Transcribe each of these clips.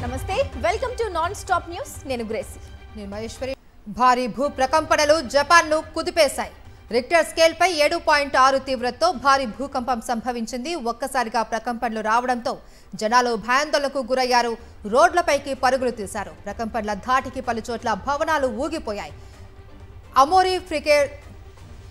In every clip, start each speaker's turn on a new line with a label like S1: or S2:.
S1: నమస్తే welcome to non stop news నేను Gracy
S2: నేను మహేశ్వరి భారీ భూ ప్రకంపనలు జపాన్ ను కుదిపేశాయి రిక్టర్ స్కేల్ పై 7.6 తీవ్రతతో భారీ భూకంపం సంభవించింది ఒక్కసారిగా ప్రకంపనలు రావడంతో జనాలు భయాందోళనకు గురయ్యారు రోడ్లపైకి పరుగులు తీశారు ప్రకంపనల ధాటికి పలుచోట్ల భవనాలు ఊగిపోయాయి అమోరి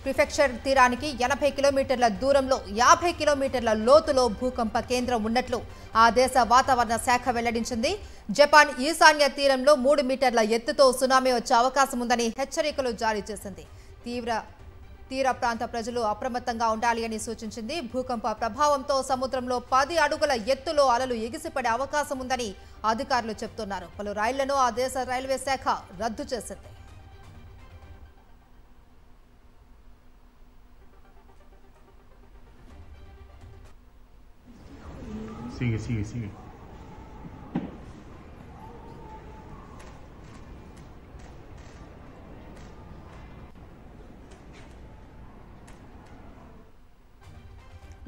S2: ప్రిఫెక్చర్ తీరానికి 80 కిలోమీటర్ల దూరంలో 50 కిలోమీటర్ల లోతులో భూకంప కేంద్రం ఉన్నట్లు ఆ దేశ వాతావరణ శాఖ వెల్లడించింది జపాన్ ఈశాన్య తీరంలో 3 మీటర్ల ఎత్తుతో సునామీ వచ్చే అవకాశం ఉందని హెచ్చరికలు జారీ చేసింది తీర ప్రాంత ప్రజలు అప్రమత్తంగా ఉండాలి అని సూచించింది భూకంప ప్రభావంతో సముద్రంలో 10 అడుగుల ఎత్తులో అలలు ఎగిసిపడే అవకాశం ఉందని అధికారులు చెబుతున్నారు పలు రైళ్లను ఆ దేశ రైల్వే శాఖ రద్దు చేసింది
S3: Sigue.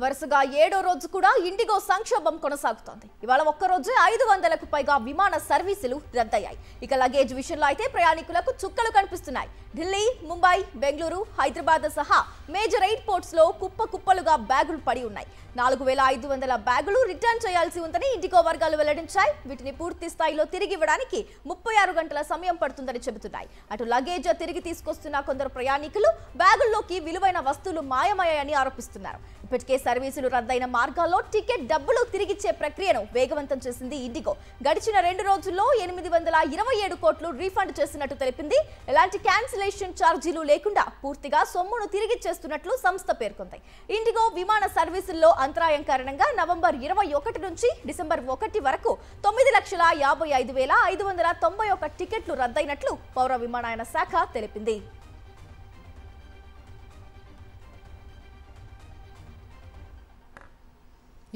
S1: వరుసగా 7వ రోజు కూడా ఇండిగో సంక్షోభం కొనసాగుతోంది ఇవాళ ఒక్క రోజే 500కు పైగా విమాన సర్వీసులు రద్దయ్యాయి ఇక లగేజ్ విషయంలో అయితే ప్రయాణికులకు చుక్కలు కనిపిస్తున్నాయి ఢిల్లీ ముంబై బెంగళూరు హైదరాబాద్ సహా మేజర్ ఎయిర్పోర్ట్స్ లో కుప్పలుగా బ్యాగులు పడి ఉన్నాయి 4500 బ్యాగులు రిటర్న్ చేయాల్సి ఉందని ఇండిగో వర్గాలు వెల్లడించాయి వీటిని పూర్తి స్థాయిలో తిరిగి ఇవ్వడానికి 36 గంటల సమయం పడుతుందని చెబుతున్నాయి అటు లగేజ్ తిరిగి తీసుకొస్తున్న కొందరు ప్రయాణికులు బ్యాగుల్లోకి విలువైన వస్తువులు మాయమయ్యాయని ఆరోపిస్తున్నారు ఇప్పటికే సర్వీసులు రద్దయిన మార్గాల్లో టికెట్ డబ్బులు తిరిగిచ్చే ప్రక్రియను వేగవంతం చేసింది ఇండిగో గడిచిన 2 రోజుల్లో 827 కోట్లు రీఫండ్ చేసినట్టు తెలిపింది ఎలాంటి క్యాన్సిలేషన్ ఛార్జీలు లేకుండా పూర్తిగా సొమ్మును తిరిగిచ్చేస్తున్నట్లు సంస్థ పేర్కొంది ఇండిగో విమాన సర్వీసుల్లో అంతరాయం కారణంగా నవంబర్ 21 నుంచి డిసెంబర్ 1 వరకు 9,55,591 టికెట్లు రద్దయినట్లు పౌర విమానయాన శాఖ తెలిపింది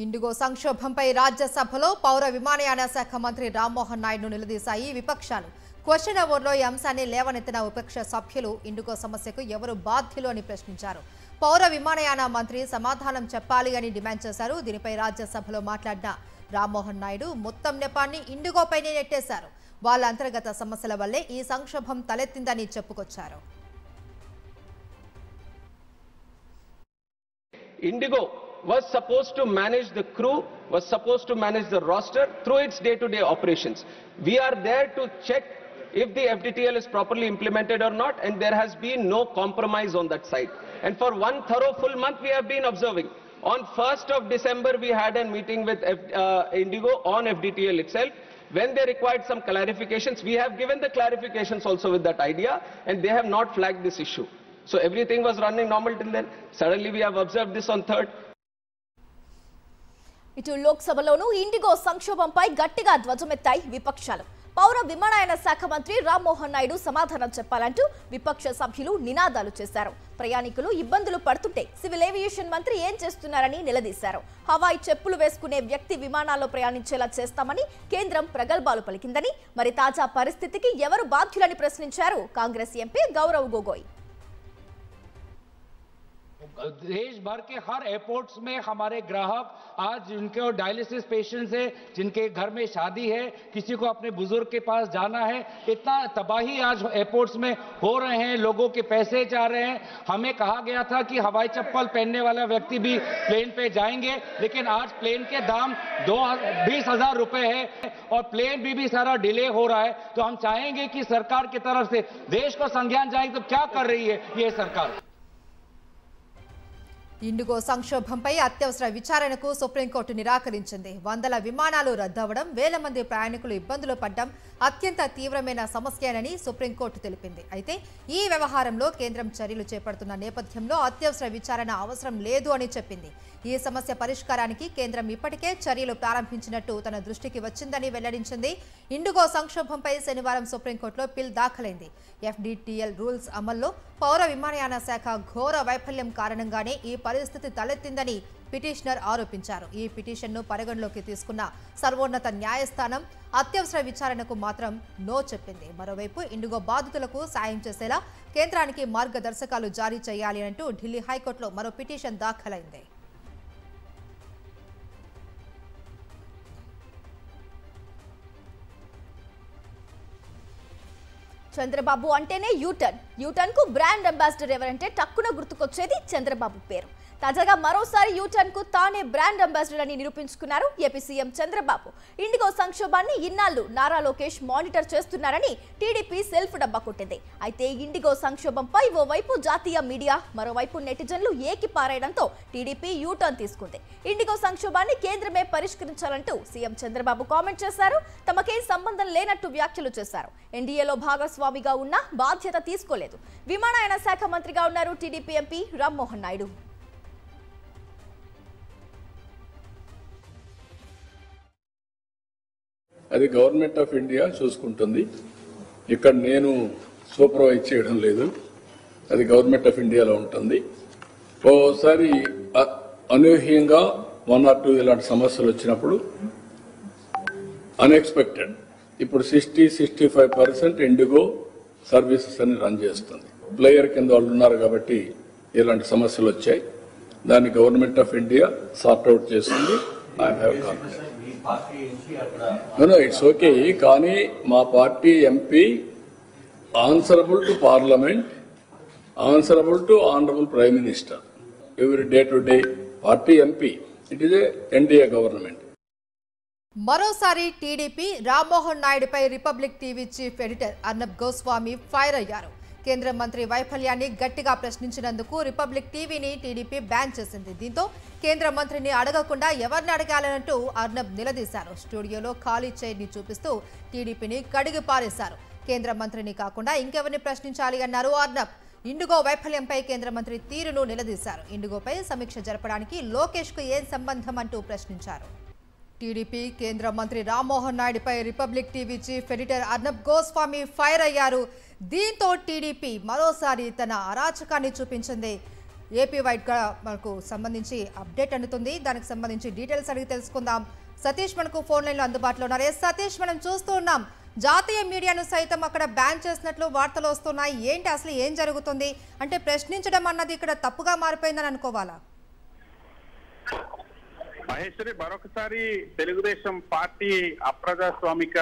S2: ఇండిగో సంక్షోభంపై రాజ్యసభలో పౌర విమానయాన శాఖ మంత్రి రామ్మోహన్ నాయుడును నిలదీశాయి విపక్షాలు క్వశ్చన్ అవర్లో ఈ అంశాన్ని లేవనెత్తిన విపక్ష సభ్యులు ఇండిగో సమస్యకు ఎవరు బాధ్యులు అని ప్రశ్నించారు పౌర విమానయాన మంత్రి సమాధానం చెప్పాలి అని డిమాండ్ చేశారు దీనిపై రాజ్యసభలో మాట్లాడిన రామ్మోహన్ నాయుడు మొత్తం నెపాన్ని ఇండిగోపైనే నెట్టేశారు వాళ్ళ అంతర్గత సమస్యల వల్లే ఈ సంక్షోభం తలెత్తిందని చెప్పుకొచ్చారు
S4: IndiGo was supposed to manage the crew, was supposed to manage the roster through its day-to-day operations. We are there to check if the FDTL is properly implemented or not, and there has been no compromise on that side. And for one thorough full month we have been observing. On 1st of December we had a meeting with Indigo on FDTL itself. When they required some clarifications, we have given the clarifications also with that idea, and they have not flagged this issue. So everything was running normal till then. Suddenly we have observed this on 3rd.
S1: ఇటు లోక్సభలోనూ IndiGo సంక్షోభంపై గట్టిగా ధ్వజమెత్తాయి విపక్షాలు పౌర విమానయాన శాఖ మంత్రి రామ్మోహన్ నాయుడు సమాధానం చెప్పాలంటూ విపక్ష సభ్యులు నినాదాలు చేశారు ప్రయాణికులు ఇబ్బందులు పడుతుంటే సివిల్ ఏవియేషన్ మంత్రి ఏం చేస్తున్నారని నిలదీశారు హవాయి చెప్పులు వేసుకునే వ్యక్తి విమానాల్లో ప్రయాణించేలా చేస్తామని కేంద్రం ప్రగల్భాలు పలికిందని మరి తాజా పరిస్థితికి ఎవరు బాధ్యులని ప్రశ్నించారు కాంగ్రెస్ ఎంపీ గౌరవ్ గొగోయ్
S5: देश भर के हर एयरपोर्ट्स में हमारे ग्राहक आज जिनके डायलिसिस पेशेंट्स है जिनके घर में शादी है किसी को अपने बुजुर्ग के पास जाना है इतना तबाही आज एयरपोर्ट्स में हो रहे हैं लोगों के पैसे जा रहे हैं हमें कहा गया था कि हवाई चप्पल पहनने वाला व्यक्ति भी प्लेन पे जाएंगे लेकिन आज प्लेन के दाम 20,000 रुपए है और प्लेन भी सारा डिले हो रहा है तो हम चाहेंगे कि सरकार की तरफ से देश को संज्ञान जाए तो क्या कर रही है ये सरकार
S2: ఇండిగో సంక్షోభంపై అత్యవసర విచారణకు సుప్రీంకోర్టు నిరాకరించింది వందల విమానాలు రద్దవడం వేల మంది ప్రయాణికులు ఇబ్బందులు పడ్డం అత్యంత తీవ్రమైన సమస్యనని సుప్రీంకోర్టు తెలిపింది అయితే ఈ వ్యవహారంలో కేంద్రం చర్యలు చేపడుతున్న నేపథ్యంలో అత్యవసర విచారణ అవసరం లేదు అని చెప్పింది ఈ సమస్య పరిష్కారానికి కేంద్రం ఇప్పటికే చర్యలు ప్రారంభించినట్టు తన దృష్టికి వచ్చిందని వెల్లడించింది ఇండిగో సంక్షోభంపై శనివారం సుప్రీంకోర్టులో పిల్ దాఖలైంది ఎఫ్డిటిఎల్ రూల్స్ అమల్లో పౌర విమానయాన శాఖ ఘోర వైఫల్యం కారణంగానే ఈ పరిస్థితి తలెత్తిందని పిటిషనర్ ఆరోపించారు ఈ పిటిషన్ను పరిగణలోకి తీసుకున్న సర్వోన్నత న్యాయస్థానం అత్యవసర విచారణకు మాత్రం నో చెప్పింది మరోవైపు ఇండిగో బాధితులకు సాయం చేసేలా కేంద్రానికి మార్గదర్శకాలు జారీ చేయాలి అంటూ ఢిల్లీ హైకోర్టులో మరో పిటిషన్ దాఖలైంది
S1: చంద్రబాబు అంటేనే యూటర్న్ కు బ్రాండ్ అంబాసిడర్ ఎవరంటే టక్కున గుర్తుకొచ్చేది చంద్రబాబు పేరు. తాజాగా మరోసారి యూటర్న్ కు తానే బ్రాండ్ అంబాసిడర్ అని నిరూపించుకున్నారు ఏపీ సీఎం చంద్రబాబు. ఇండిగో సంక్షోభాన్ని ఇన్నాళ్లు నారా లోకేష్ మానిటర్ చేస్తున్నారని టీడీపీ సెల్ఫ్ డబ్బా కొట్టింది. అయితే ఇండిగో సంక్షోభంపై ఓవైపు జాతీయ మీడియా, మరోవైపు నెటిజన్లు ఏకిపారేయడంతో టీడీపీ యూటర్న్ తీసుకుంది. ఇండిగో సంక్షోభాన్ని కేంద్రమే పరిష్కరించాలంటూ సీఎం చంద్రబాబు కామెంట్ చేశారు. తమకేం సంబంధం లేనట్టు వ్యాఖ్యలు చేశారు. ఎన్డీఏలో భాగస్వామిగా ఉన్న బాధ్యత తీసుకోలేదు. విమానయాన శాఖ మంత్రిగా ఉన్నారు టీడీపీ ఎంపీ రామ్మోహన్ నాయుడు.
S6: అది గవర్నమెంట్ ఆఫ్ ఇండియా చూసుకుంటుంది. ఇక్కడ నేను సూపర్వైజ్ చేయడం లేదు. అది గవర్నమెంట్ ఆఫ్ ఇండియాలో ఉంటుంది. ఓసారి అనూహ్యంగా 1 or 2 ఇలాంటి సమస్యలు వచ్చినప్పుడు అన్ఎక్స్పెక్టెడ్ ఇప్పుడు 60-65% ఇండిగో సర్వీసెస్ అని రన్ చేస్తుంది. ప్లేయర్ కింద వాళ్ళు ఉన్నారు కాబట్టి ఇలాంటి సమస్యలు వచ్చాయి. దాన్ని గవర్నమెంట్ ఆఫ్ ఇండియా సార్ట్అవుట్ చేస్తుంది. I have confidence. It's okay. కానీ మా party MP answerable to parliament, answerable to honourable prime minister every day to day. Party MP, it is a NDA government.
S2: మరోసారి టీడీపీ రామ్మోహన్ నాయుడుపై Republic TV chief editor Arnab Goswami fire అయ్యారు. కేంద్ర మంత్రి వైఫల్యాన్ని గట్టిగా ప్రశ్నించినందుకు రిపబ్లిక్ టీవీని టీడీపీ బ్యాన్ చేసింది. దీంతో కేంద్ర మంత్రిని అడగకుండా ఎవరిని అడగాలనంటూ అర్నబ్ నిలదీశారు. స్టూడియోలో ఖాళీ చైర్ని చూపిస్తూ టీడీపీని కడిగి పారేశారు. కేంద్ర మంత్రిని కాకుండా ఇంకెవరిని ప్రశ్నించాలి అన్నారు అర్నబ్. ఇండిగో వైఫల్యంపై కేంద్ర మంత్రి తీరును నిలదీశారు. ఇండిగోపై సమీక్ష జరపడానికి లోకేష్ కు ఏం సంబంధం అంటూ ప్రశ్నించారు. టీడీపీ కేంద్ర మంత్రి రామ్మోహన్ నాయుడుపై Republic TV chief editor Arnab Goswami fire అయ్యారు. దీంతో టీడీపీ మరోసారి తన అరాచకాన్ని చూపించింది. ఏపీ వైడ్ గా మనకు సంబంధించి అప్డేట్ అందుతుంది. దానికి సంబంధించి డీటెయిల్స్ అడిగి తెలుసుకుందాం. సతీష్ మనకు ఫోన్ లైన్ లో అందుబాటులో ఉన్నారు. సతీష్, మనం చూస్తూ ఉన్నాం జాతీయ మీడియాను సైతం అక్కడ బ్యాన్ చేసినట్లు వార్తలు వస్తున్నాయి. ఏంటి అసలు ఏం జరుగుతుంది? అంటే ప్రశ్నించడం అన్నది ఇక్కడ తప్పుగా మారిపోయిందని అనుకోవాలా?
S7: మహేశ్వరి, మరొకసారి తెలుగుదేశం పార్టీ అప్రజాస్వామిక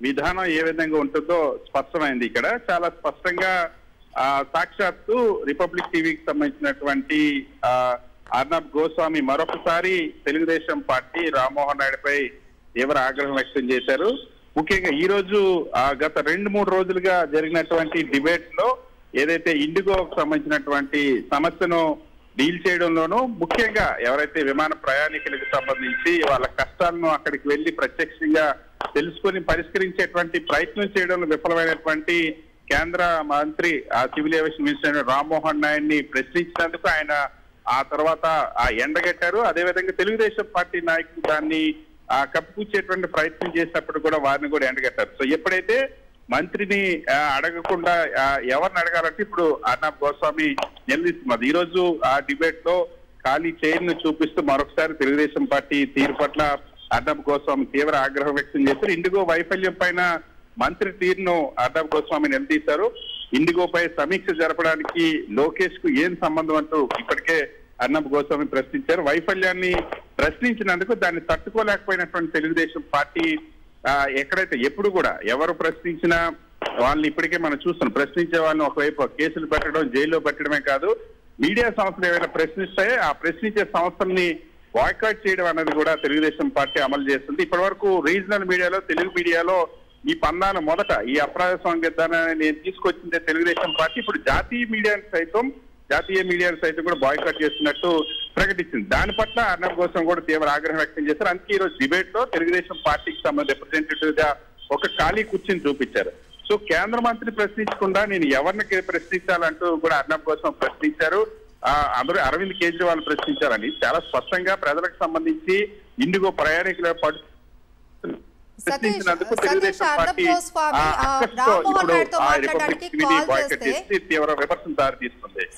S7: విధానం ఏ విధంగా ఉంటుందో స్పష్టమైంది. ఇక్కడ చాలా స్పష్టంగా సాక్షాత్తు రిపబ్లిక్ టీవీకి సంబంధించినటువంటి అర్నబ్ గోస్వామి మరొకసారి తెలుగుదేశం పార్టీ రామ్మోహన్ నాయుడుపై తీవ్ర ఆగ్రహం వ్యక్తం చేశారు. ముఖ్యంగా ఈ రోజు గత 2-3 రోజులుగా జరిగినటువంటి డిబేట్ లో ఏదైతే ఇండిగోకు సంబంధించినటువంటి సమస్యను డీల్ చేయడంలోనూ ముఖ్యంగా ఎవరైతే విమాన ప్రయాణికులకు సంబంధించి వాళ్ళ కష్టాలను అక్కడికి వెళ్లి ప్రత్యక్షంగా తెలుసుకుని పరిష్కరించేటువంటి ప్రయత్నం చేయడంలో విఫలమైనటువంటి కేంద్ర మంత్రి సివిల్ ఏవియేషన్ మినిస్టర్ రామ్మోహన్ నాయుడిని ప్రశ్నించినందుకు ఆయన ఆ తర్వాత ఎండగట్టారు. అదేవిధంగా తెలుగుదేశం పార్టీ నాయకులు దాన్ని కప్పిపుచ్చేటువంటి ప్రయత్నం చేసినప్పుడు కూడా వారిని కూడా ఎండగట్టారు. సో ఎప్పుడైతే మంత్రిని అడగకుండా ఎవరిని అడగాలంటే ఇప్పుడు అర్నబ్ గోస్వామి నిలదీస్తున్నారు. ఈ రోజు ఆ డిబేట్ లో ఖాళీ చైర్ ను చూపిస్తూ మరొకసారి తెలుగుదేశం పార్టీ తీరు పట్ల అర్నబ్ గోస్వామి తీవ్ర ఆగ్రహం వ్యక్తం చేశారు. ఇండిగో వైఫల్యం పైన మంత్రి తీరును అర్నబ్ గోస్వామి నిలదీశారు. ఇండిగోపై సమీక్ష జరపడానికి లోకేష్ కు ఏం సంబంధం అంటూ ఇప్పటికే అర్నబ్ గోస్వామి ప్రశ్నించారు. వైఫల్యాన్ని ప్రశ్నించినందుకు దాన్ని తట్టుకోలేకపోయినటువంటి తెలుగుదేశం పార్టీ ఎక్కడైతే ఎప్పుడు కూడా ఎవరు ప్రశ్నించినా వాళ్ళని ఇప్పటికే మనం చూస్తున్నాం. ప్రశ్నించే వాళ్ళని ఒకవైపు కేసులు పెట్టడం, జైల్లో పెట్టడమే కాదు, మీడియా సంస్థలు ఏమైనా ప్రశ్నిస్తాయో ఆ ప్రశ్నించే సంస్థల్ని బాయ్కాట్ చేయడం అనేది కూడా తెలుగుదేశం పార్టీ అమలు చేస్తుంది. ఇప్పటి వరకు రీజనల్ మీడియాలో, తెలుగు మీడియాలో ఈ పందాను మొదట ఈ అప్రజాస్వామిక విధానాన్ని నేను తీసుకొచ్చిందే తెలుగుదేశం పార్టీ. ఇప్పుడు జాతీయ మీడియాను సైతం కూడా బాయ్కాట్ చేస్తున్నట్టు ప్రకటించింది. దాని పట్ల అర్నబ్ గోస్వామి కూడా తీవ్ర ఆగ్రహం వ్యక్తం చేశారు. అందుకే ఈ రోజు డిబేట్ లో తెలుగుదేశం పార్టీకి సంబంధించిన రిప్రజెంటేటివ్ గా ఒక ఖాళీ కుర్చీని చూపించారు. సో కేంద్ర మంత్రి ప్రశ్నించకుండా నేను ఎవరిని ప్రశ్నించాలంటూ కూడా అర్నబ్ గోస్వామి ప్రశ్నించారు. అందరూ అరవింద్ కేజ్రీవాల్ ప్రశ్నించారని చాలా స్పష్టంగా ప్రజలకు సంబంధించి ఇండిగో ప్రయాణికుల
S2: సతీష్, అర్నబ్ గోస్వామి రామ్మోహన్ నాయుడుతో మాట్లాడడానికి కాల్ చేస్తే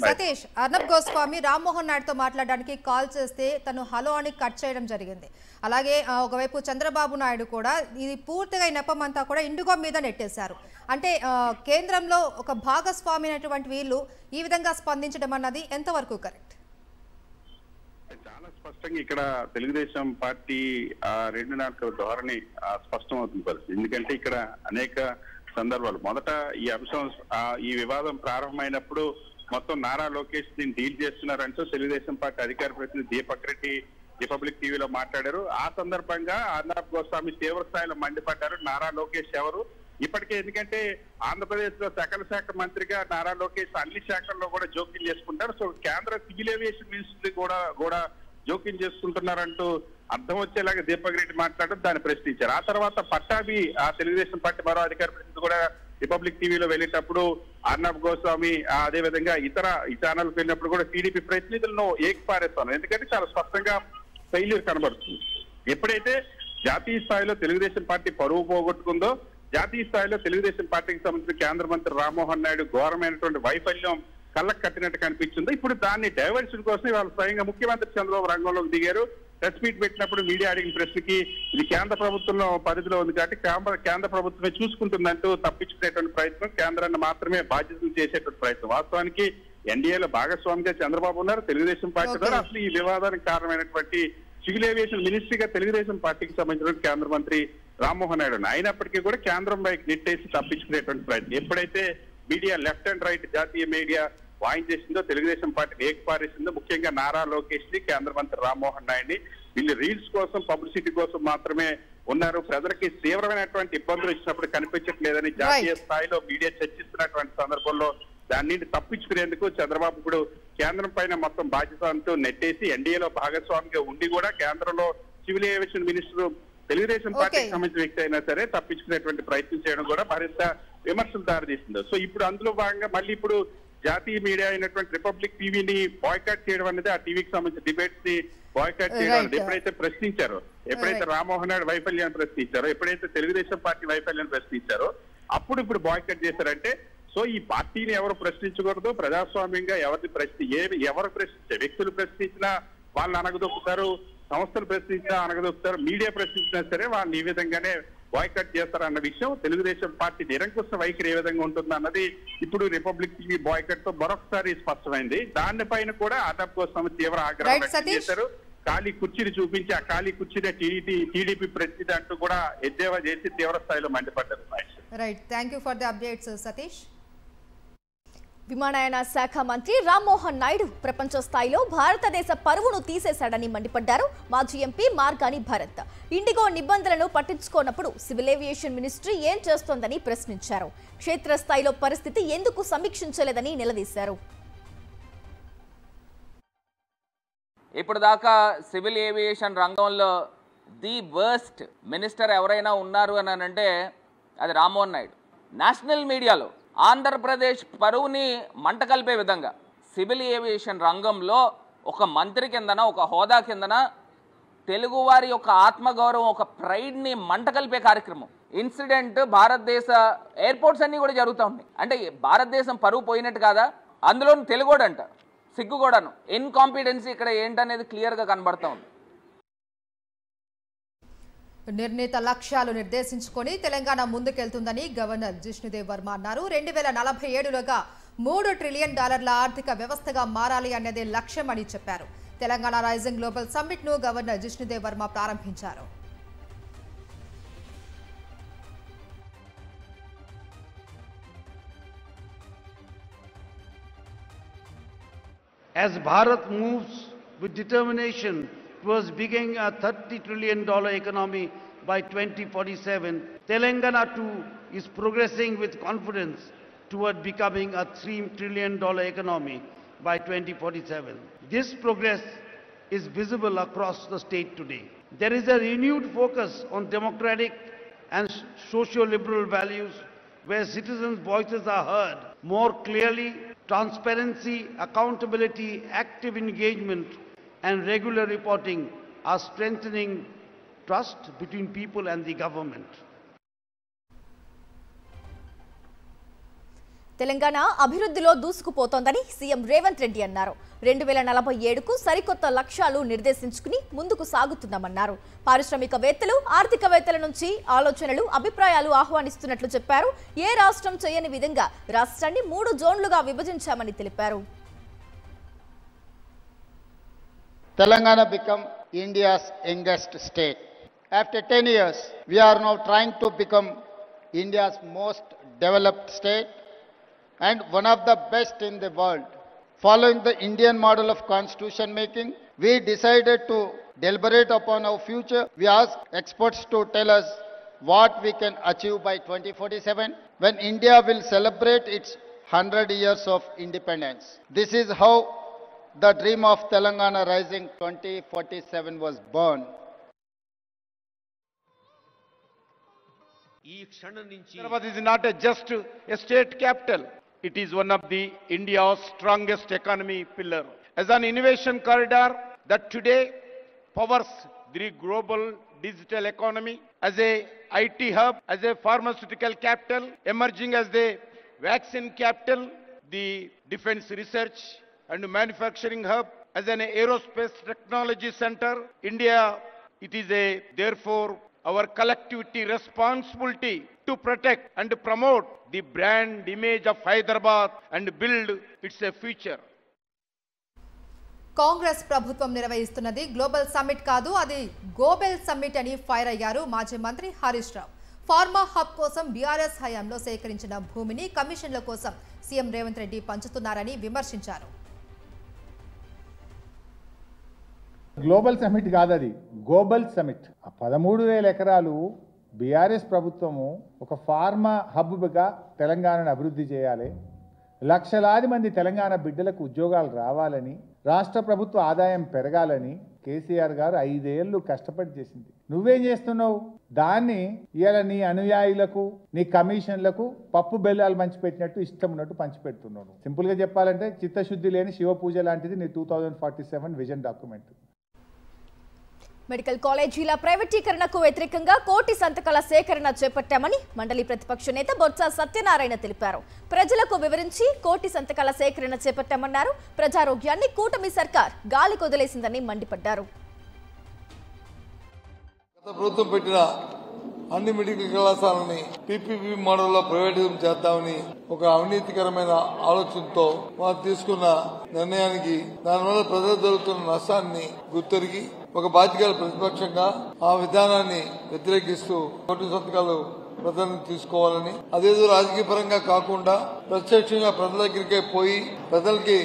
S2: సతీష్ అర్నబ్ గోస్వామి రామ్మోహన్ నాయుడుతో మాట్లాడడానికి కాల్ చేస్తే తను హలో అని కట్ చేయడం జరిగింది. అలాగే ఒకవైపు చంద్రబాబు నాయుడు కూడా ఇది పూర్తిగా ఈ నెపమంతా కూడా ఇండిగో మీద నెట్టేశారు. అంటే కేంద్రంలో ఒక భాగస్వామి అయినటువంటి వీళ్ళు ఈ విధంగా స్పందించడం అన్నది ఎంతవరకు కరెక్ట్?
S7: చాలా స్పష్టంగా ఇక్కడ తెలుగుదేశం పార్టీ 2 నాలుగు ధోరణి స్పష్టమవుతుంది పరిస్థితి. ఎందుకంటే ఇక్కడ అనేక సందర్భాలు. మొదట ఈ అంశం ఈ వివాదం ప్రారంభమైనప్పుడు మొత్తం నారా లోకేష్ దీన్ని డీల్ చేస్తున్నారంటూ తెలుగుదేశం పార్టీ అధికార ప్రతినిధి దీపక్ రెడ్డి రిపబ్లిక్ టీవీలో మాట్లాడారు. ఆ సందర్భంగా అర్నబ్ గోస్వామి తీవ్ర స్థాయిలో మండిపడ్డారు. నారా లోకేష్ ఎవరు ఇప్పటికే, ఎందుకంటే ఆంధ్రప్రదేశ్ లో సకల శాఖ మంత్రిగా నారా లోకేష్ అన్ని శాఖల్లో కూడా జోక్యం చేసుకుంటారు. సో కేంద్ర సివిల్ ఏవియేషన్ మినిస్ట్రీ కూడా జోక్యం చేసుకుంటున్నారంటూ అర్థం వచ్చేలాగా దీపక్ రెడ్డి మాట్లాడడం దాన్ని ప్రశ్నించారు. ఆ తర్వాత పట్టాభి ఆ తెలుగుదేశం పార్టీ మరో అధికార ప్రతినిధి కూడా రిపబ్లిక్ టీవీలో వెళ్ళేటప్పుడు అర్నబ్ గోస్వామి అదేవిధంగా ఇతర ఈ ఛానల్కి వెళ్ళినప్పుడు కూడా టీడీపీ ప్రతినిధులను ఏకపారేస్తాను, ఎందుకంటే చాలా స్పష్టంగా ఫెయిల్యూర్ కనబడుతుంది. ఎప్పుడైతే జాతీయ స్థాయిలో తెలుగుదేశం పార్టీ పరువు పోగొట్టుకుందో, జాతీయ స్థాయిలో తెలుగుదేశం పార్టీకి సంబంధించిన కేంద్ర మంత్రి రామ్మోహన్ నాయుడు ఘోరమైనటువంటి వైఫల్యం కళ్ళకు కట్టినట్టు కనిపించింది. ఇప్పుడు దాన్ని డైవర్షన్ కోసం వాళ్ళు స్వయంగా ముఖ్యమంత్రి చంద్రబాబు రంగంలోకి దిగారు. ప్రెస్ మీట్ పెట్టినప్పుడు మీడియా అడిగిన ప్రశ్నకి ఇది కేంద్ర ప్రభుత్వంలో పరిధిలో ఉంది కాబట్టి కేంద్ర ప్రభుత్వమే చూసుకుంటుందంటూ తప్పించుకునేటువంటి ప్రయత్నం, కేంద్రాన్ని మాత్రమే బాధ్యతలు చేసేటువంటి ప్రయత్నం. వాస్తవానికి ఎన్డీఏలో భాగస్వామిగా చంద్రబాబు ఉన్నారు, తెలుగుదేశం పార్టీ ఉన్నారు. అసలు ఈ వివాదానికి కారణమైనటువంటి సివిల్ ఏవియేషన్ మినిస్ట్రీగా తెలుగుదేశం పార్టీకి సంబంధించిన కేంద్ర మంత్రి రామ్మోహన్ నాయుడు అయినప్పటికీ కూడా కేంద్రం పైకి నెట్టేసి తప్పించుకునేటువంటి ప్రయత్నం. ఎప్పుడైతే మీడియా లెఫ్ట్ అండ్ రైట్ జాతీయ మీడియా వాయించేసిందో, తెలుగుదేశం పార్టీని ఏకపారేసిందో, ముఖ్యంగా నారా లోకేష్ ని కేంద్ర మంత్రి రామ్మోహన్ నాయుడిని వీళ్ళు రీల్స్ కోసం పబ్లిసిటీ కోసం మాత్రమే ఉన్నారు, ప్రజలకి తీవ్రమైనటువంటి ఇబ్బందులు ఇచ్చినప్పుడు కనిపించట్లేదని జాతీయ స్థాయిలో మీడియా చర్చిస్తున్నటువంటి సందర్భంలో దాన్ని తప్పించుకునేందుకు చంద్రబాబు ఇప్పుడు కేంద్రం పైన మొత్తం బాధ్యత అంటూ నెట్టేసి ఎన్డీఏలో భాగస్వామిగా ఉండి కూడా కేంద్రంలో సివిల్ ఏవియేషన్ మినిస్టర్ తెలుగుదేశం పార్టీకి సంబంధించిన వ్యక్తి అయినా సరే తప్పించుకునేటువంటి ప్రయత్నం చేయడం కూడా మరింత విమర్శలు దారితీస్తుంది. సో ఇప్పుడు అందులో భాగంగా మళ్ళీ ఇప్పుడు జాతీయ మీడియా అయినటువంటి రిపబ్లిక్ టీవీని బాయ్కాట్ చేయడం అనేది, ఆ టీవీకి సంబంధించిన డిబేట్స్ ని బాయ్కాట్ చేయడం అనేది ఎప్పుడైతే ప్రశ్నించారో, ఎప్పుడైతే రామ్మోహన్ నాయుడు వైఫల్యాన్ని ప్రశ్నించారో, ఎప్పుడైతే తెలుగుదేశం పార్టీ వైఫల్యాన్ని ప్రశ్నించారో అప్పుడు ఇప్పుడు బాయ్కాట్ చేశారంటే, సో ఈ పార్టీని ఎవరు ప్రశ్నించకూడదు, ప్రజాస్వామ్యంగా ఎవరు ప్రశ్నించే వ్యక్తులు ప్రశ్నించినా వాళ్ళని అనగదొక్కుతారు, సంస్థలు ప్రశ్నించినా అనగదొక్కుతారు, మీడియా ప్రశ్నించినా సరే వాళ్ళని ఈ విధంగానే బాయ్కాట్ చేస్తారన్న విషయం, తెలుగుదేశం పార్టీ నిరంకుశ వైఖరి ఏ విధంగా ఉంటుంది అన్నది ఇప్పుడు రిపబ్లిక్ టీవీ బాయ్కాట్ తో మరొకసారి స్పష్టమైంది. దానిపైన కూడా అర్నబ్ గోస్వామి తీవ్ర ఆగ్రహం వ్యక్తం చేశారు. ఖాళీ కుర్చీని చూపించి ఆ ఖాళీ కుర్చీనే టీడీపీ ప్రతినిధి అంటూ కూడా ఎద్దేవా చేసి తీవ్ర స్థాయిలో మండిపడ్డారు.
S2: Right, thank you for the updates Satish.
S1: విమానయాన శాఖ మంత్రి రామ్మోహన్ నాయుడు ప్రపంచ స్థాయిలో భారతదేశ పరువును తీసేశాడని మండిపడ్డారు. మాజీ ఎంపీ మార్గాని భరత్ ఇండిగో నిబంధనలను పట్టించుకోనప్పుడు సివిల్ ఏవియేషన్ మినిస్ట్రీ ఏం చేస్తోందని ప్రశ్నించారు. క్షేత్రస్థాయిలో పరిస్థితి ఎందుకు సమీక్షించలేదని నిలదీశారు.
S8: ఇప్పుడు దాకా సివిల్ ఏవియేషన్ రంగంలో ది వర్స్ట్ మినిస్టర్ ఎవరైనా ఉన్నారు అని అంటే అది రామ్మోహన్ నాయుడు. నేషనల్ మీడియాలో ఆంధ్రప్రదేశ్ పరువుని మంట కలిపే విధంగా సివిల్ ఏవియేషన్ రంగంలో ఒక మంత్రి కిందన, ఒక హోదా కిందన తెలుగువారి యొక్క ఆత్మగౌరవం, ఒక ప్రైడ్ని మంట కలిపే కార్యక్రమం, ఇన్సిడెంట్ భారతదేశ ఎయిర్పోర్ట్స్ అన్నీ కూడా జరుగుతూ ఉన్నాయి. అంటే భారతదేశం పరువు పోయినట్టు కాదా? అందులో తెలుగోడంట, సిగ్గు కూడాను, ఇన్కాంపిటెన్సీ ఇక్కడ ఏంటనేది క్లియర్గా కనబడతా ఉంది.
S2: నిర్ణీత లక్ష్యాలు నిర్దేశించుకొని తెలంగాణ ముందుకెళ్తుందని గవర్నర్ జిష్ణుదేవ్ వర్మ అన్నారు. 2047లోగా $3 ట్రిలియన్ ఆర్థిక వ్యవస్థగా మారాలి అన్నదే లక్ష్యమని చెప్పారు. తెలంగాణ రైజింగ్ గ్లోబల్ సమ్మిట్ ను గవర్నర్ జిష్ణుదేవ్ వర్మ ప్రారంభించారు.
S9: As Bharat moves with determination towards becoming a $30 trillion economy by 2047, Telangana too is progressing with confidence toward becoming a $3 trillion economy by 2047. This progress is visible across the state today. There is a renewed focus on democratic and socio-liberal values where citizens' voices are heard more clearly. Transparency, accountability, active engagement and regular reporting are strengthening trust between people and the government.
S1: Telangana అభివృద్ధిలో దూసుకుపోతోందని CM Revanth Reddy అన్నారు. 2047కు సరికొత్త లక్ష్యాలు నిర్దేశించుకుని ముందుకు సాగుతున్నామన్నారు. పారిశ్రామికవేత్తలు, ఆర్థికవేత్తల నుంచి ఆలోచనలు, అభిప్రాయాలు ఆహ్వానిస్తున్నట్లు చెప్పారు. ఏ రాష్ట్రం చేయని విధంగా రాష్ట్రాన్ని 3 జోన్లుగా విభజించామని తెలిపారు.
S10: Telangana become India's youngest state. After 10 years, we are now trying to become India's most developed state and one of the best in the world. Following the Indian model of constitution making, we decided to deliberate upon our future. We asked experts to tell us what we can achieve by 2047 when India will celebrate its 100 years of independence. This is how the dream of Telangana Rising 2047 was born.
S11: Hyderabad is not just a state capital. It is one of the India's strongest economy pillar. As an innovation corridor that today powers the global digital economy, as a IT hub, as a pharmaceutical capital, emerging as the vaccine capital, the defense research and manufacturing hub, as an aerospace technology center, India, it is therefore our collectivity responsibility to protect and promote the brand image of Hyderabad and build its future.
S2: Congress ప్రభుత్వం నిర్వహిస్తున్నది global summit కాదు, అది Goebbels summit అని fire అయ్యారు మాజీ మంత్రి Harish Rao. Pharma hub కోసం BRS హయాంలో సేకరించిన భూమిని కమిషన్ల కోసం సీఎం రేవంత్ రెడ్డి పంచుతున్నారని విమర్శించారు.
S12: గ్లోబల్ సమ్మిట్ కాదు, అది గ్లోబల్ సమ్మిట్. 13,000 ఎకరాలు బీఆర్ఎస్ ప్రభుత్వము ఒక ఫార్మా హబ్గా తెలంగాణను అభివృద్ధి చేయాలి, లక్షలాది మంది తెలంగాణ బిడ్డలకు ఉద్యోగాలు రావాలని, రాష్ట్ర ప్రభుత్వ ఆదాయం పెరగాలని కేసీఆర్ గారు 5 ఏళ్లు కష్టపడి చేసింది. నువ్వేం చేస్తున్నావు? దాన్ని ఇవాళ నీ అనుయాయులకు, నీ కమిషన్లకు పప్పు బెల్లాలు పంచిపెట్టినట్టు ఇష్టం ఉన్నట్టు పంచిపెడుతున్నావు. సింపుల్గా చెప్పాలంటే చిత్తశుద్ధి లేని శివ పూజ లాంటిది నీ 2047 విజన్ డాక్యుమెంట్.
S1: మెడికల్ కాలేజీల ప్రైవేటీకరణకు వ్యతిరేకంగా కోటి సంతకాల సేకరణ చేపట్టామని మండలి ప్రతిపక్ష నేత బొత్స సత్యనారాయణ తెలిపారు. ప్రజలకు వివరించి కోటి సంతకాల సేకరణ చేపట్టామన్నారు. ప్రజారోగ్యాన్ని కూటమి సర్కార్ గాలికి వదిలేసిందని మండిపడ్డారు.
S13: గత ప్రభుత్వం పెట్టిన అన్ని మెడికల్ కళాశాలని పీపీపీ మోడల్లో ప్రైవేటిజం చేద్దామని ఒక అవినీతికరమైన ఆలోచనతో వారు తీసుకున్న నిర్ణయానికి దానివల్ల ప్రజలకు జరుగుతున్న నష్టాన్ని గుర్తెరిగి ఒక బాధ్యత ప్రతిపక్షంగా ఆ విధానాన్ని వ్యతిరేకిస్తూ కోటి సంతకాలు ప్రజలను తీసుకోవాలని, అదేదో రాజకీయ పరంగా కాకుండా ప్రత్యక్షంగా ప్రజల దగ్గరికే పోయి ప్రజలకి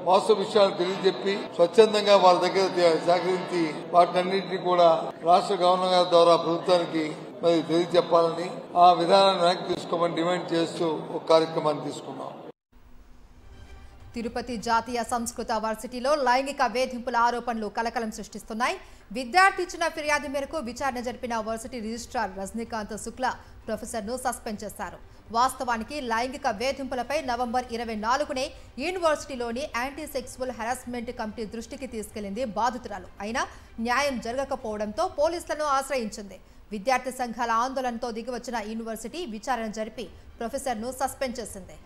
S13: వాస్తవ విషయాలు తెలియజెప్పి స్వచ్ఛందంగా వాళ్ళ దగ్గర సేకరించి వాటన్నింటినీ కూడా రాష్ట్ర గవర్నర్ గారి ద్వారా ప్రభుత్వానికి మరి తెలియజెప్పాలని, ఆ విధానాన్ని వెనక్కి తీసుకోమని డిమాండ్ చేస్తూ ఒక కార్యక్రమాన్ని తీసుకున్నాం.
S2: తిరుపతి జాతీయ సంస్కృత వర్సిటీలో లైంగిక వేధింపుల ఆరోపణలు కలకలం సృష్టిస్తున్నాయి. విద్యార్థి ఇచ్చిన ఫిర్యాదు మేరకు విచారణ జరిపిన వర్సిటీ రిజిస్ట్రార్ రజనీకాంత్ శుక్లా ప్రొఫెసర్ను సస్పెండ్ చేశారు. వాస్తవానికి లైంగిక వేధింపులపై నవంబర్ 24నే యూనివర్సిటీలోని యాంటీ సెక్సువల్ హెరాస్మెంట్ కమిటీ దృష్టికి తీసుకెళ్లింది బాధితురాలు. అయినా న్యాయం జరగకపోవడంతో పోలీసులను ఆశ్రయించింది. విద్యార్థి సంఘాల ఆందోళనతో దిగివచ్చిన యూనివర్సిటీ విచారణ జరిపి ప్రొఫెసర్ను సస్పెండ్ చేసింది.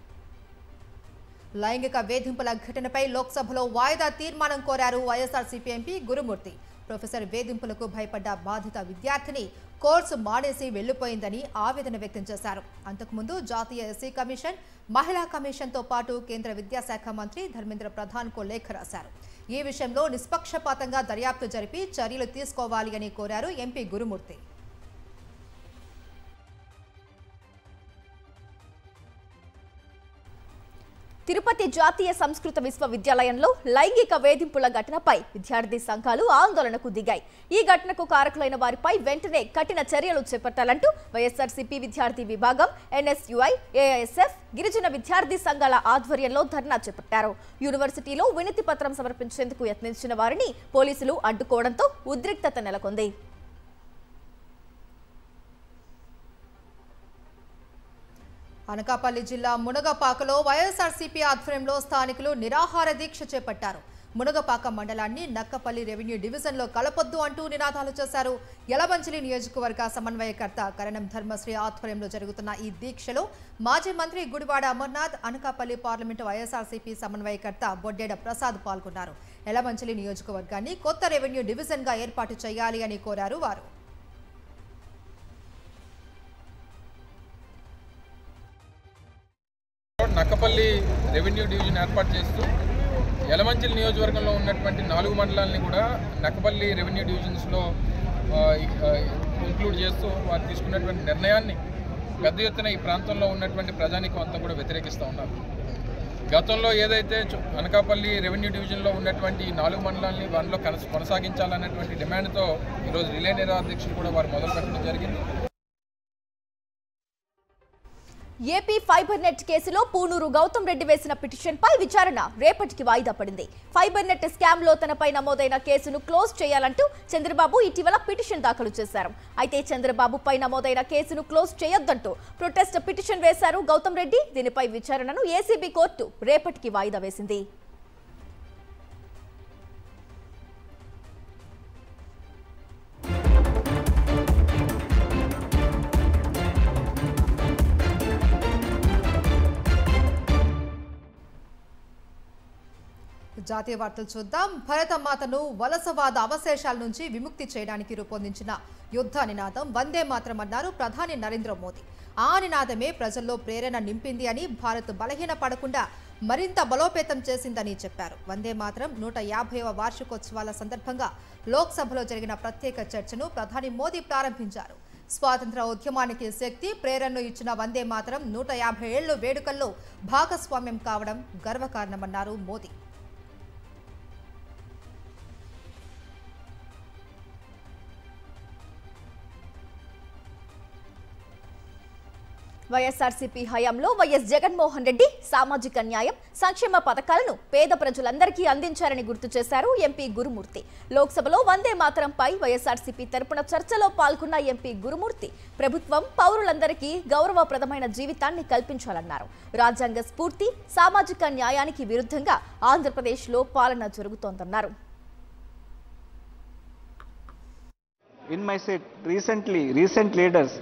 S2: లైంగిక వేధింపుల ఘటనపై లోక్సభలో వాయిదా తీర్మానం కోరారు వైఎస్ఆర్సీపీ ఎంపీ గురుమూర్తి. ప్రొఫెసర్ వేధింపులకు భయపడ్డ బాధిత విద్యార్థిని కోర్సు మానేసి వెళ్లిపోయిందని ఆవేదన వ్యక్తం చేశారు. అంతకుముందు జాతీయ ఎస్సీ కమిషన్, మహిళా కమిషన్తో పాటు కేంద్ర విద్యాశాఖ మంత్రి ధర్మేంద్ర ప్రధాన్కు లేఖ రాశారు. ఈ విషయంలో నిష్పక్షపాతంగా దర్యాప్తు జరిపి చర్యలు తీసుకోవాలి అని కోరారు ఎంపీ గురుమూర్తి.
S1: తిరుపతి జాతీయ సంస్కృత విశ్వవిద్యాలయంలో లైంగిక వేధింపుల ఘటనపై విద్యార్థి సంఘాలు ఆందోళనకు దిగాయి. ఈ ఘటనకు కారకులైన వారిపై వెంటనే కఠిన చర్యలు చేపట్టాలంటూ వైఎస్ఆర్సీపీ విద్యార్థి విభాగం, ఎన్ఎస్యుఐ, ఏఐఎస్ఎఫ్, గిరిజన విద్యార్థి సంఘాల ఆధ్వర్యంలో ధర్నా చేపట్టారు. యూనివర్సిటీలో వినతి పత్రం సమర్పించేందుకు యత్నించిన వారిని పోలీసులు అడ్డుకోవడంతో ఉద్రిక్తత నెలకొంది.
S2: అనకాపల్లి జిల్లా మునగపాకలో వైఎస్ఆర్సీపీ ఆధ్వర్యంలో స్థానికులు నిరాహార దీక్ష చేపట్టారు. మునగపాక మండలాన్ని నక్కపల్లి రెవెన్యూ డివిజన్లో కలపొద్దు అంటూ నినాదాలు చేశారు. యలమంచిలి నియోజకవర్గ సమన్వయకర్త కరణం ధర్మశ్రీ ఆధ్వర్యంలో జరుగుతున్న ఈ దీక్షలో మాజీ మంత్రి గుడివాడ అమర్నాథ్, అనకాపల్లి పార్లమెంటు వైఎస్ఆర్సీపీ సమన్వయకర్త బొడ్డేడ ప్రసాద్ పాల్గొన్నారు. యలమంచిలి నియోజకవర్గాన్ని కొత్త రెవెన్యూ డివిజన్గా ఏర్పాటు చేయాలి అని కోరారు వారు.
S14: నక్కపల్లి రెవెన్యూ డివిజన్ ఏర్పాటు చేస్తూ యలమంచిలి నియోజకవర్గంలో ఉన్నటువంటి 4 మండలాలని కూడా నక్కపల్లి రెవెన్యూ డివిజన్స్లో ఇంక్లూడ్ చేస్తూ వారు తీసుకున్నటువంటి నిర్ణయాన్ని పెద్ద ఎత్తున ఈ ప్రాంతంలో ఉన్నటువంటి ప్రజానీకం అంతా కూడా వ్యతిరేకిస్తూ ఉన్నారు. గతంలో ఏదైతే అనకాపల్లి రెవెన్యూ డివిజన్లో ఉన్నటువంటి 4 మండలాన్ని వాటిలో కొనసాగించాలన్నటువంటి డిమాండ్తో ఈరోజు రిలే నిరాధ్యక్షులు కూడా వారు మొదలుపెట్టడం జరిగింది.
S1: ఏపీ ఫైబర్ నెట్ కేసులో పూనూరు గౌతమ్ రెడ్డి వేసిన పిటిషన్పై విచారణ రేపటికి వాయిదా పడింది. ఫైబర్ నెట్ స్కామ్లో తనపై నమోదైన కేసును క్లోజ్ చేయాలంటూ చంద్రబాబు ఇటీవల పిటిషన్ దాఖలు చేశారు. అయితే చంద్రబాబుపై నమోదైన కేసును క్లోజ్ చేయొద్దంటూ ప్రొటెస్ట్ పిటిషన్ వేశారు గౌతమ్ రెడ్డి. దీనిపై విచారణను ఏసీబీ కోర్టు రేపటికి వాయిదా వేసింది.
S2: జాతీయ వార్తలు చూద్దాం. భరతమాతను వలసవాద అవశేషాల నుంచి విముక్తి చేయడానికి రూపొందించిన యుద్ధ నినాదం వందే మాతరం అన్నారు ప్రధాని నరేంద్ర మోదీ. ఆ నినాదమే ప్రజల్లో ప్రేరణ నింపింది అని, భారత్ బలహీన పడకుండా మరింత బలోపేతం చేసిందని చెప్పారు. వందే మాతరం 150వ వార్షికోత్సవాల సందర్భంగా లోక్సభలో జరిగిన ప్రత్యేక చర్చను ప్రధాని మోదీ ప్రారంభించారు. స్వాతంత్ర ఉద్యమానికి శక్తి, ప్రేరణను ఇచ్చిన వందే మాతరం 150 ఏళ్ల వేడుకల్లో భాగస్వామ్యం కావడం గర్వకారణమన్నారు మోదీ.
S1: వైఎస్ఆర్సీపీ హయాంలో వైఎస్ జగన్మోహన్ రెడ్డి సామాజిక న్యాయం, సంక్షేమ పథకాలను పేద ప్రజలందరికీ అందించారని గుర్తు చేశారు ఎంపీ గురుమూర్తి. లోక్సభలో వందే మాతరంపై వైఎస్ఆర్సీపీ తరపున చర్చలో పాల్గొన్న ఎంపీ గురుమూర్తి ప్రభుత్వం పౌరులందరికీ గౌరవప్రదమైన జీవితాన్ని కల్పించాలన్నారు. రాజ్యాంగ స్ఫూర్తి, సామాజిక న్యాయానికి విరుద్ధంగా ఆంధ్రప్రదేశ్లో పాలన జరుగుతోందన్నారు.
S15: In my set, recent leaders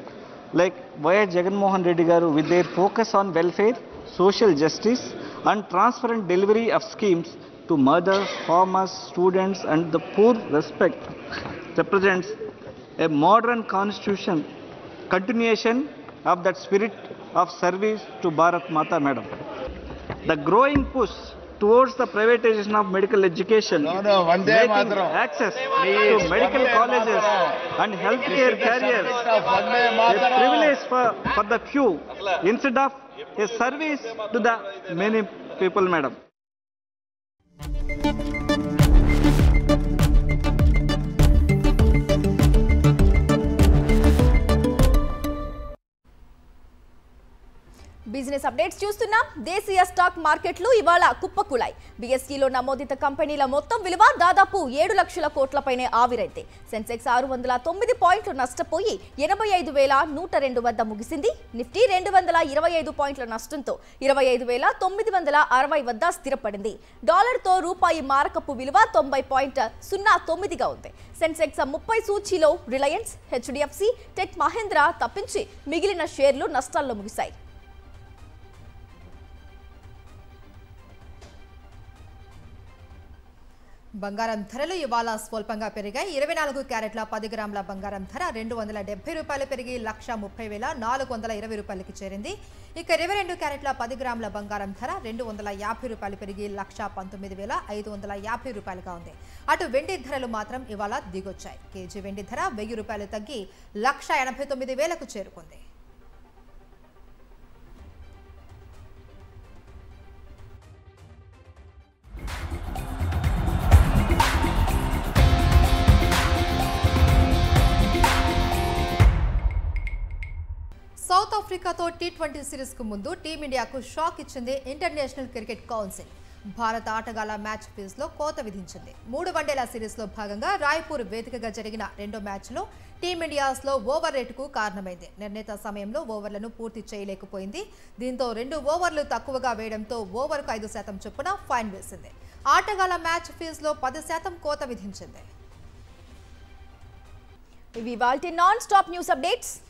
S15: like Y.S. Jagannath Reddy Garu, with their focus on welfare, social justice and transparent delivery of schemes to mothers, farmers, students and the poor, represents a modern constitution, continuation of that spirit of service to Bharat Mata Madam. The growing push towards the privatization of medical education, making access to medical colleges and healthcare careers a privilege for the few instead of a service to the many people, madam.
S1: Business updates చూస్తున్నాం. దేశీయ stock మార్కెట్లు ఇవాళ కుప్పకూలాయి. బీఎస్ఈలో నమోదిత కంపెనీల మొత్తం విలువ దాదాపు 7 లక్షల కోట్లపైనే ఆవిరైంది. సెన్సెక్స్ 609 పాయింట్లు నష్టపోయి 85,102 వద్ద ముగిసింది. నిఫ్టీ 225 పాయింట్ల నష్టంతో 25,960 వద్ద స్థిరపడింది. డాలర్తో రూపాయి మారకపు విలువ 90.09గా ఉంది. సెన్సెక్స్ 30 సూచీలో రిలయన్స్, హెచ్డిఎఫ్సి, టెక్ మహేంద్ర తప్పించి మిగిలిన షేర్లు నష్టాల్లో ముగిశాయి.
S2: బంగారం ధరలు ఇవాళ స్వల్పంగా పెరిగాయి. 24 క్యారెట్ల 10 గ్రాముల బంగారం ధర $270 పెరిగి 1,30,420 రూపాయలకి చేరింది. ఇక 22 క్యారెట్ల 10 గ్రాముల బంగారం ధర $250 పెరిగి 1,19,550 రూపాయలుగా ఉంది. అటు వెండి ధరలు మాత్రం ఇవాళ దిగొచ్చాయి. కేజీ వెండి ధర $1,000 తగ్గి 1,89,000కు చేరుకుంది. సౌత్ ఆఫ్రికాతో టీ20 సిరీస్కు ముందు టీమిండియాకు షాక్ ఇచ్చింది ఇంటర్నేషనల్ క్రికెట్ కౌన్సిల్. భారత ఆటగాళ్ల మ్యాచ్ ఫీజులో కోత విధించింది. 3 వన్డేల సిరీస్లో భాగంగా రాయ్పూర్ వేదికగా జరిగిన రెండో మ్యాచ్లో టీమిండియాస్లో ఓవర్ రేటుకు కారణమైంది. నిర్ణీత సమయంలో ఓవర్లను పూర్తి చేయలేకపోయింది. దీంతో 2 ఓవర్లు తక్కువగా వేయడంతో ఓవర్కు 5% చొప్పున ఫైన్ వేసింది. ఆటగాళ్ల మ్యాచ్ ఫీజులో 10% కోత విధించింది.
S1: ఇవి వాల్టి నాన్ స్టాప్ న్యూస్ అప్డేట్స్.